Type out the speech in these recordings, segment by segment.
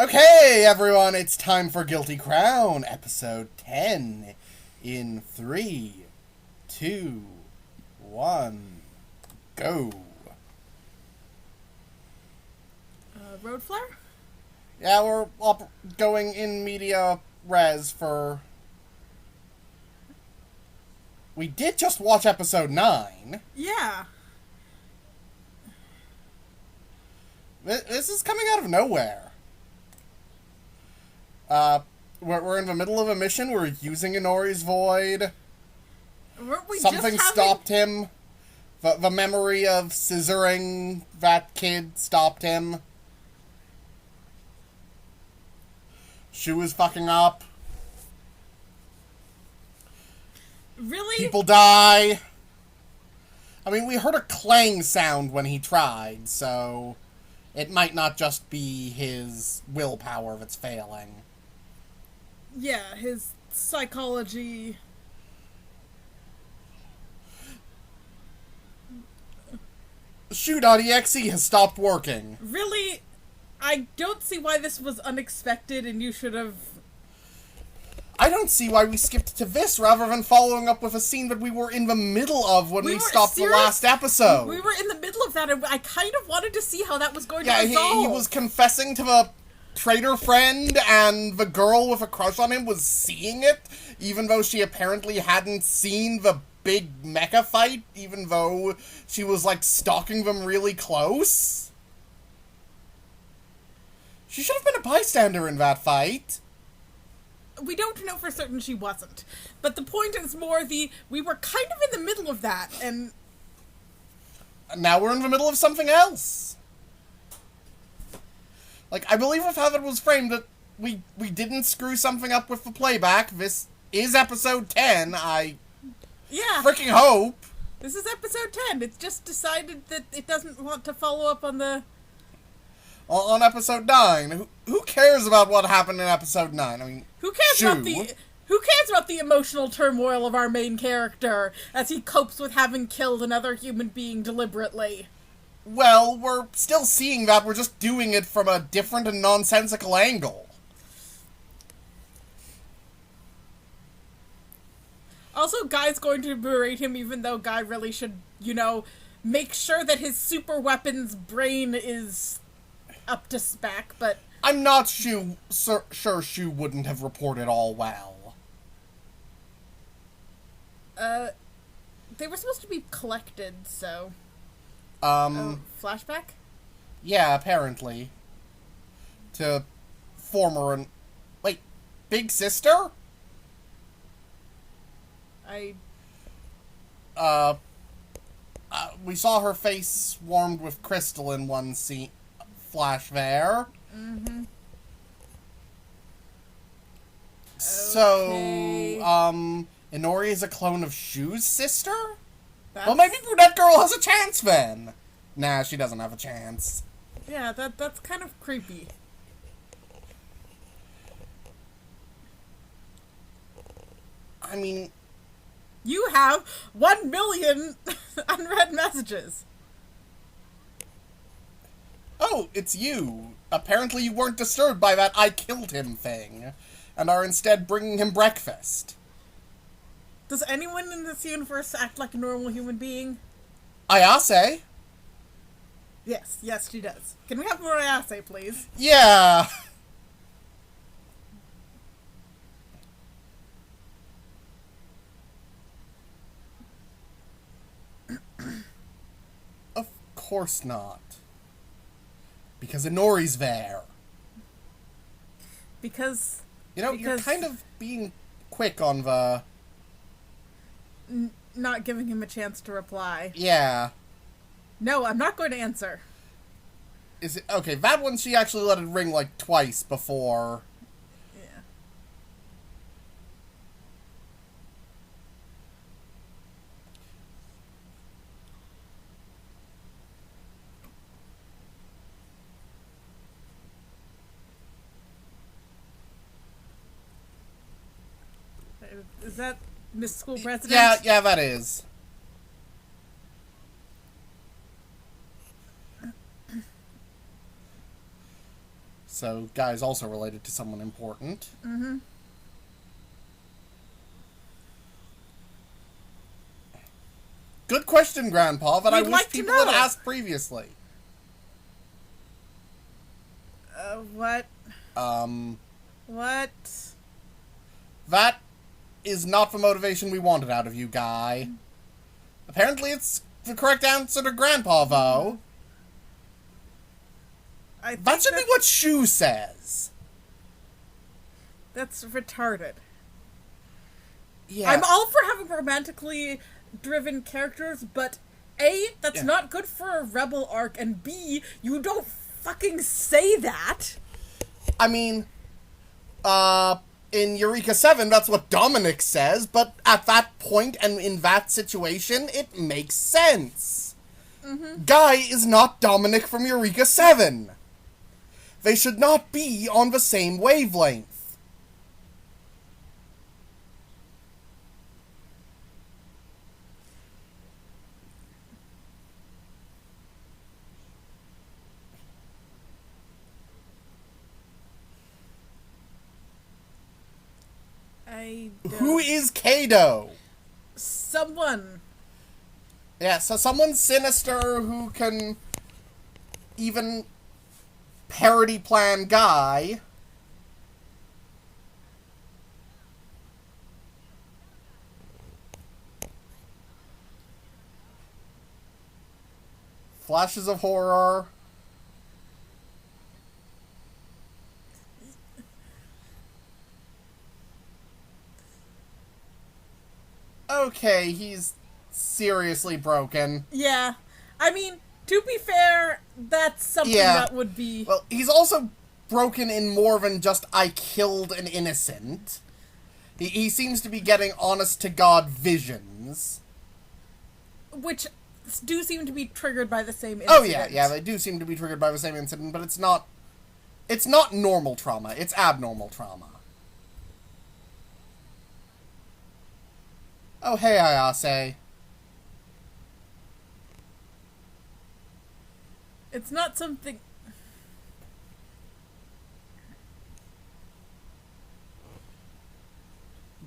Okay, everyone, it's time for Guilty Crown, episode 10. In 3, 2, 1, go. Road flare? Yeah, we're going in media res for... We did just watch episode 9. Yeah. This is coming out of nowhere. We're in the middle of a mission. We're using Inori's Void. Weren't we Something just stopped him. The memory of scissoring that kid stopped him. Shu is fucking up. Really? People die. I mean, we heard a clang sound when he tried, so it might not just be his willpower that's failing. Yeah, his psychology. Shu.exe has stopped working. Really? I don't see why this was unexpected and you should have... I don't see why we skipped to this rather than following up with a scene that we were in the middle of when we stopped the last episode. We were in the middle of that and I kind of wanted to see how that was going to resolve. Yeah, he was confessing to the traitor friend, and the girl with a crush on him was seeing it, even though she apparently hadn't seen the big mecha fight, even though she was, like, stalking them really close. She should have been a bystander in that fight. We don't know for certain she wasn't. But the point is more we were kind of in the middle of that, and... Now we're in the middle of something else. Like, I believe with how that was framed that we didn't screw something up with the playback. This is episode 10. Yeah. Freaking hope. This is episode 10. It's just decided that it doesn't want to follow up on the... On episode 9. Who cares about what happened in episode 9? I mean, Who cares about the emotional turmoil of our main character as he copes with having killed another human being deliberately? Well, we're still seeing that. We're just doing it from a different and nonsensical angle. Also, Guy's going to berate him even though Guy really should, make sure that his super weapons brain is up to spec, but... I'm not sure Shu wouldn't have reported all well. They were supposed to be collected, so... flashback? Yeah, apparently. To former Wait, Big Sister? We saw her face swarmed with crystal in one scene... flash there. Mm-hmm. So, okay. Inori is a clone of Shu's sister? Well, maybe Brunette Girl has a chance then. Nah, she doesn't have a chance. Yeah, that's kind of creepy. I mean... You have 1 million unread messages. Oh, it's you. Apparently you weren't disturbed by that I killed him thing, and are instead bringing him breakfast. Does anyone in this universe act like a normal human being? Ayase? Yes, she does. Can we have more Ayase, please? Yeah. Of course not. Because Inori's there. Because... You're kind of being quick on the... not giving him a chance to reply. Yeah. No, I'm not going to answer. Is it... Okay, that one she actually let it ring, like, twice before... Is that Miss School President? Yeah, that is. So, Guy's also related to someone important. Mm-hmm. Good question, Grandpa, that I We'd wish like to people had know. asked previously. What? Um, What? that is not the motivation we wanted out of you, Guy. Apparently it's the correct answer to Grandpa, though. I think That should be what Shu says. That's retarded. Yeah. I'm all for having romantically driven characters, but A, that's Yeah. not good for a rebel arc, and B, you don't fucking say that. I mean, in Eureka 7, that's what Dominic says, but at that point and in that situation, it makes sense. Mm-hmm. Guy is not Dominic from Eureka 7. They should not be on the same wavelength. I don't... Who is Kado? Someone. Yeah, so someone sinister who can even parody plan Guy. Flashes of horror. Okay, he's seriously broken. Yeah. I mean, to be fair, that's something Yeah. that would be... Well, he's also broken in more than just I killed an innocent. He seems to be getting honest-to-God visions. Which do seem to be triggered by the same Oh incident. yeah, they do seem to be triggered by the same incident, but it's not normal trauma, it's abnormal trauma. Oh hey, Ayase. It's not something...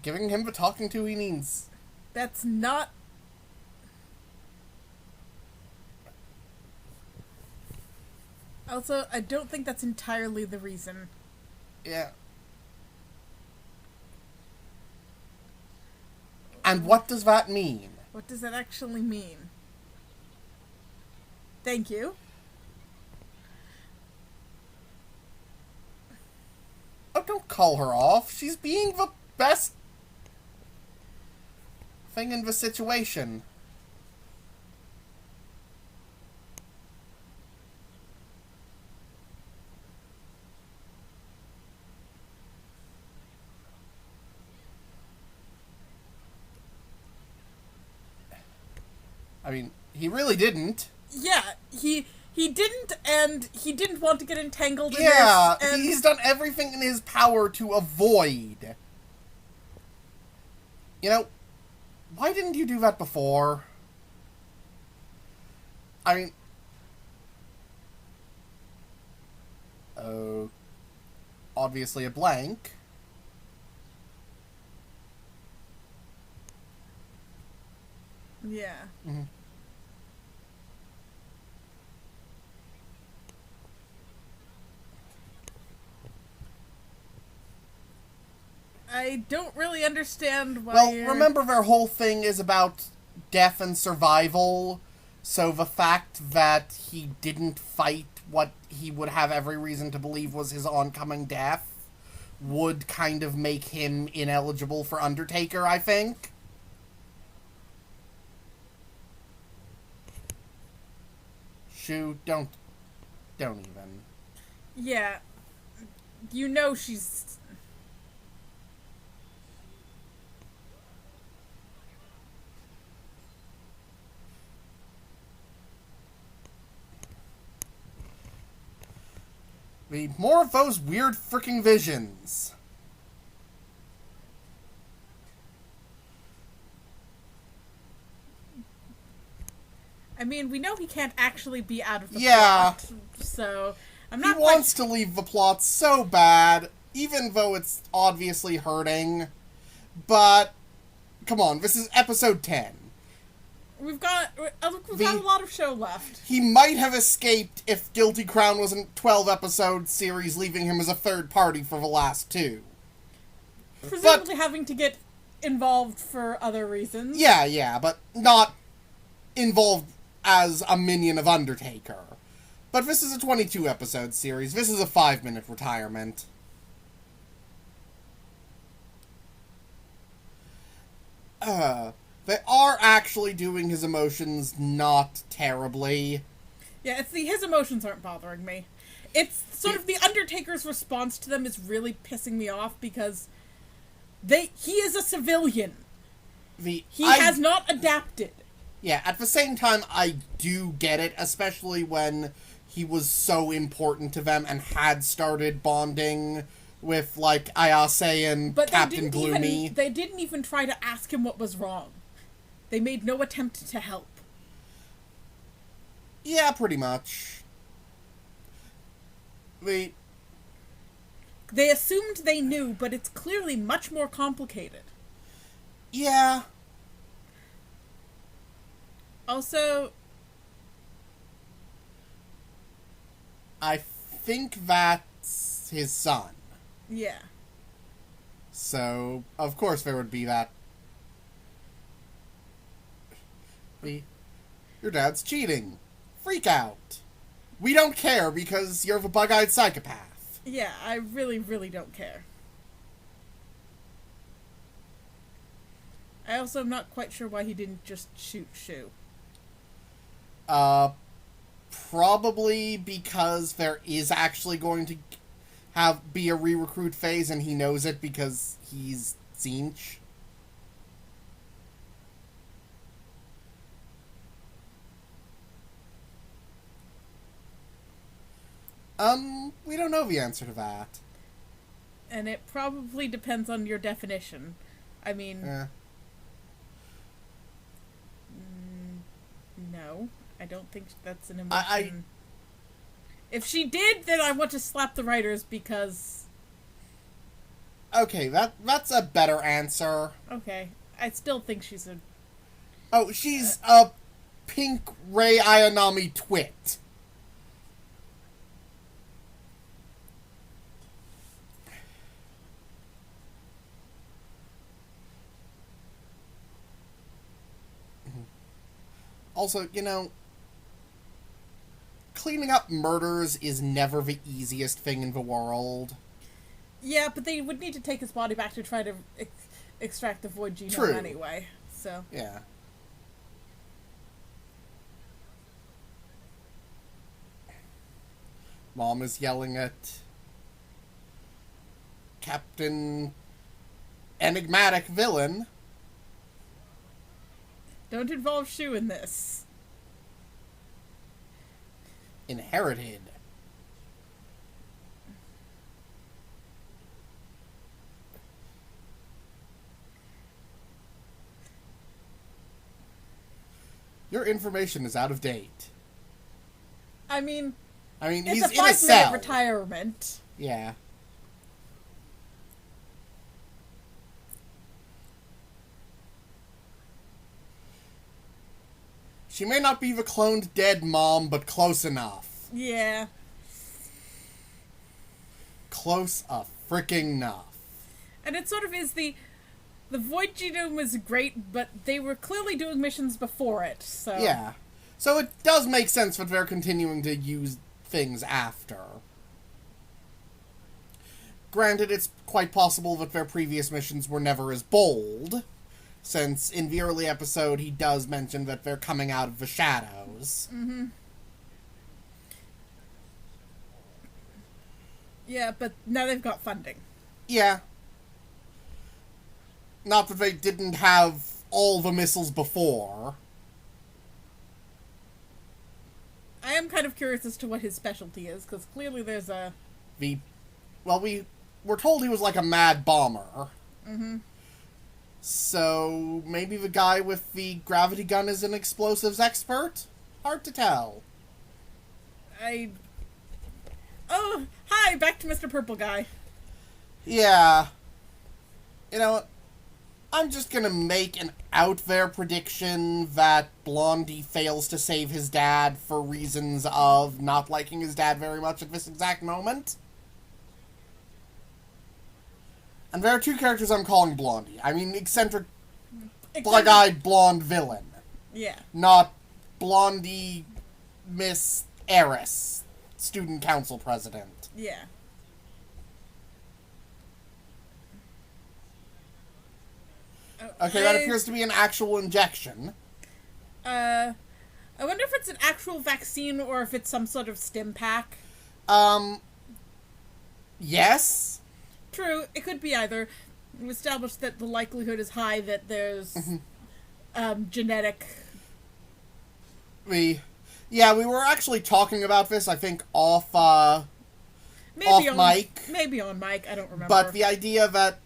Giving him the talking to he needs. That's not... Also, I don't think that's entirely the reason. Yeah. And what does that mean? What does that actually mean? Thank you. Oh, don't call her off. She's being the best thing in the situation. I mean, he really didn't. Yeah, he didn't, and he didn't want to get entangled in Yeah, this, and... he's done everything in his power to avoid. You know, why didn't you do that before? I mean... Oh... Obviously a blank. Yeah. Mm-hmm. I don't really understand why Well, you're... remember their whole thing is about death and survival, so the fact that he didn't fight what he would have every reason to believe was his oncoming death would kind of make him ineligible for Undertaker, I think. Shu, don't even. Yeah. You know she's... We need more of those weird freaking visions. I mean, we know he can't actually be out of the Yeah. plot, so... I'm He not wants to leave the plot so bad, even though it's obviously hurting. But, come on, this is episode 10. We've got a lot of show left. He might have escaped if Guilty Crown wasn't a 12-episode series, leaving him as a third party for the last two. Presumably having to get involved for other reasons. Yeah, but not involved as a minion of Undertaker. But this is a 22-episode series. This is a 5-minute retirement. They are actually doing his emotions not terribly. Yeah, his emotions aren't bothering me. It's sort of the Undertaker's response to them is really pissing me off because he is a civilian. He has not adapted. Yeah, at the same time, I do get it, especially when he was so important to them and had started bonding with, like, Ayase and Captain Gloomy. They didn't even try to ask him what was wrong. They made no attempt to help. Yeah, pretty much. They assumed they knew, but it's clearly much more complicated. Yeah. Also, I think that's his son. Yeah. So, of course there would be that. Your dad's cheating. Freak out. We don't care because you're the bug-eyed psychopath. Yeah, I really, really don't care. I also am not quite sure why he didn't just shoot Shu. Probably because there is actually going to be a re-recruit phase and he knows it because he's Tzeentch. We don't know the answer to that. And it probably depends on your definition. I mean... No, I don't think that's an emotion. If she did, then I want to slap the writers because... Okay, that's a better answer. Okay, I still think she's a... Oh, she's a pink Rei Ayanami twit. Also, cleaning up murders is never the easiest thing in the world. Yeah, but they would need to take his body back to try to extract the void genome True. Anyway, so... Yeah. Mom is yelling at Captain Enigmatic Villain. Don't involve Shu in this. Inherited. Your information is out of date. I mean, he's it's a in a cell. 5-minute retirement. Yeah. She may not be the cloned dead mom, but close enough. Yeah. Close a freaking enough. And it sort of is the void genome was great, but they were clearly doing missions before it, so... Yeah. So it does make sense that they're continuing to use things after. Granted, it's quite possible that their previous missions were never as bold, since in the early episode he does mention that they're coming out of the shadows. Mm-hmm. Yeah, but now they've got funding. Yeah. Not that they didn't have all the missiles before. I am kind of curious as to what his specialty is, because clearly there's a... Well, we were told he was like a mad bomber. Mm-hmm. So, maybe the guy with the gravity gun is an explosives expert? Hard to tell. Oh, hi, back to Mr. Purple Guy. Yeah. You know, I'm just gonna make an out there prediction that Blondie fails to save his dad for reasons of not liking his dad very much at this exact moment. And there are two characters I'm calling Blondie. I mean, eccentric, black-eyed blonde villain. Yeah. Not Blondie Miss Heiress, student council president. Yeah. Okay, that appears to be an actual injection. I wonder if it's an actual vaccine or if it's some sort of stim pack. Yes. True, it could be either. We established that the likelihood is high that there's genetic. We were actually talking about this, I think, off mic. Maybe on mic, I don't remember. But the idea that,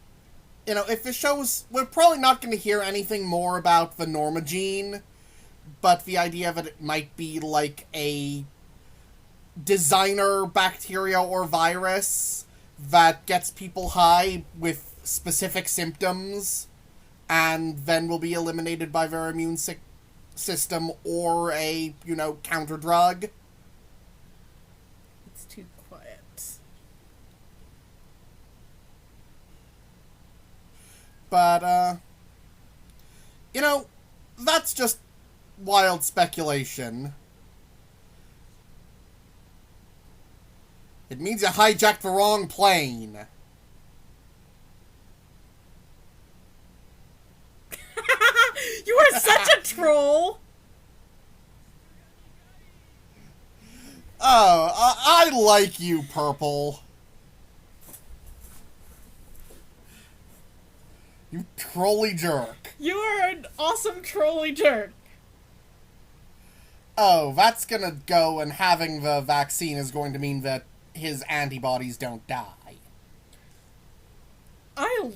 you know, if the show's... We're probably not going to hear anything more about the Norma gene, but the idea that it might be like a designer bacteria or virus that gets people high with specific symptoms and then will be eliminated by their immune system or a, you know, counter drug. It's too quiet. But, you know, that's just wild speculation. It means you hijacked the wrong plane. You are such a troll! Oh, I like you, Purple. You trolly jerk. You are an awesome trolly jerk. Oh, that's gonna go, and having the vaccine is going to mean that his antibodies don't die. I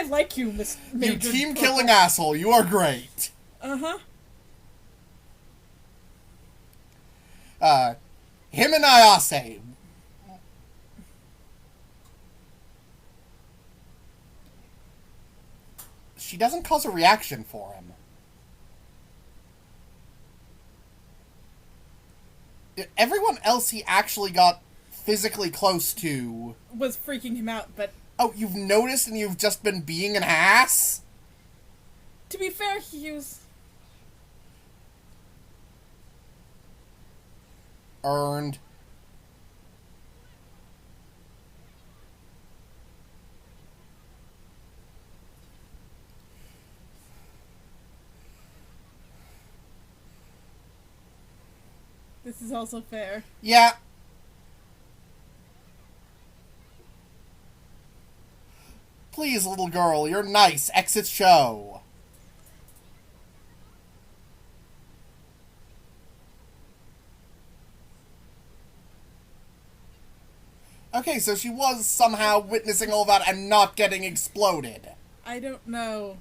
like you, Miss Major. You team-killing asshole, you are great. Uh-huh. Him and Ayase. She doesn't cause a reaction for him. Everyone else he actually got physically close to was freaking him out, but... Oh, you've noticed and you've just been being an ass? To be fair, he was... Earned. This is also fair. Yeah. Please, little girl, you're nice. Exit show. Okay, so she was somehow witnessing all that and not getting exploded. I don't know.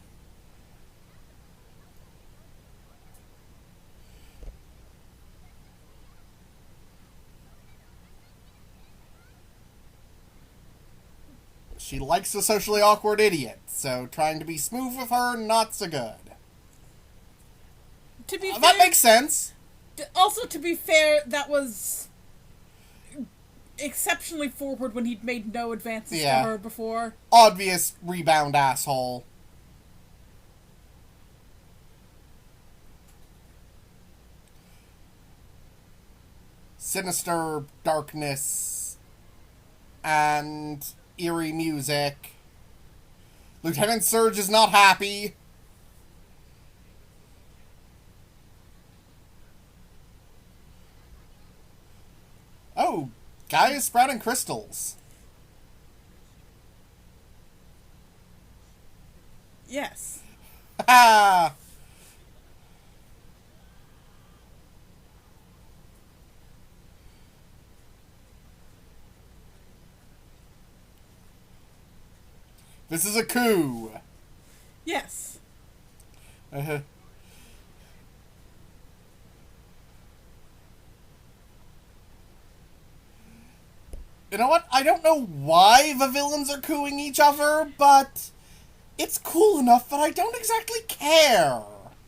She likes a socially awkward idiot, so trying to be smooth with her, not so good. To be fair, that makes sense. Also, to be fair, that was exceptionally forward when he'd made no advances to her before. Obvious rebound asshole. Sinister darkness and eerie music. Lieutenant Surge is not happy. Oh, guy is sprouting crystals. Yes. Ha! This is a coup. Yes. You know what? I don't know why the villains are cooing each other, but it's cool enough that I don't exactly care.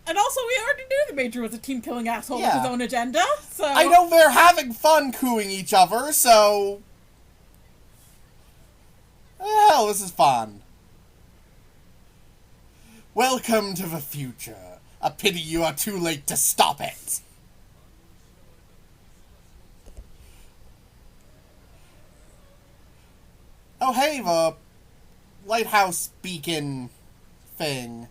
And also, we already knew the Major was a team-killing asshole with his own agenda, so... I know they're having fun cooing each other, so... Hell, this is fun. Welcome to the future. A pity you are too late to stop it. Oh, hey, the lighthouse beacon thing.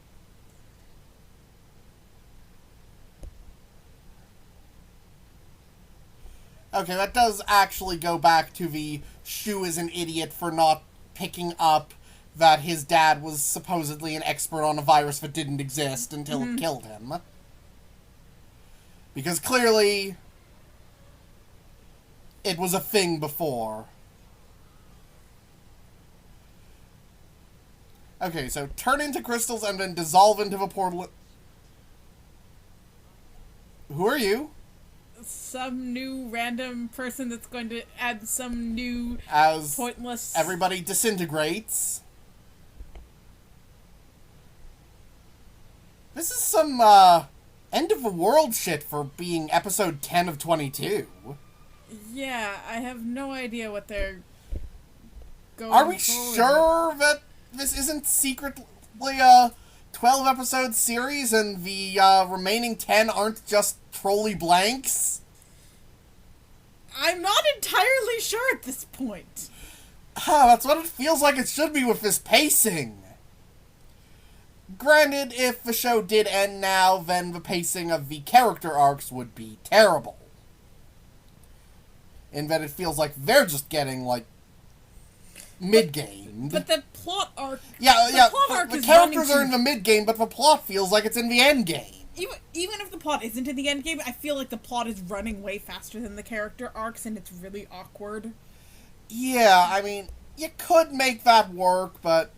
Okay, that does actually go back to the Shu is an idiot for not picking up that his dad was supposedly an expert on a virus that didn't exist until it killed him. Because clearly, it was a thing before. Okay, so turn into crystals and then dissolve into the portal. Who are you? Some new random person that's going to add some new As pointless... everybody disintegrates. This is some, end of the world shit for being episode 10 of 22. Yeah, I have no idea what they're going Are we forward sure with. that this isn't secretly a 12-episode series and the remaining 10 aren't just trolley blanks? I'm not entirely sure at this point. That's what it feels like it should be with this pacing. Granted, if the show did end now, then the pacing of the character arcs would be terrible. In that it feels like they're just getting, like, mid-game. But the plot arc... Yeah, plot arc the is characters running are in the mid-game, but the plot feels like it's in the end-game. Even if the plot isn't in the end game, I feel like the plot is running way faster than the character arcs, and it's really awkward. Yeah, I mean, you could make that work, but...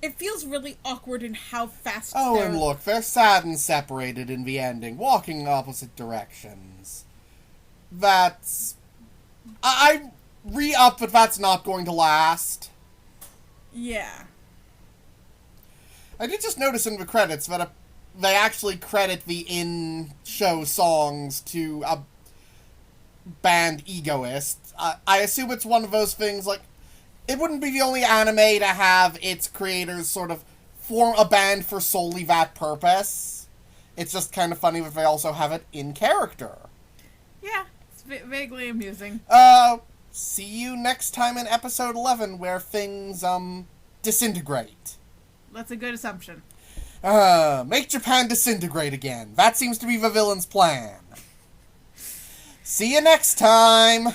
It feels really awkward in how fast and look, they're sad and separated in the ending, walking in opposite directions. That's... I re-up that that's not going to last. Yeah. I did just notice in the credits that they actually credit the in-show songs to a band Egoist. I assume it's one of those things, like, it wouldn't be the only anime to have its creators sort of form a band for solely that purpose. It's just kind of funny that they also have it in character. Yeah, it's vaguely amusing. See you next time in episode 11 where things, disintegrate. That's a good assumption. Make Japan disintegrate again. That seems to be the villain's plan. See you next time!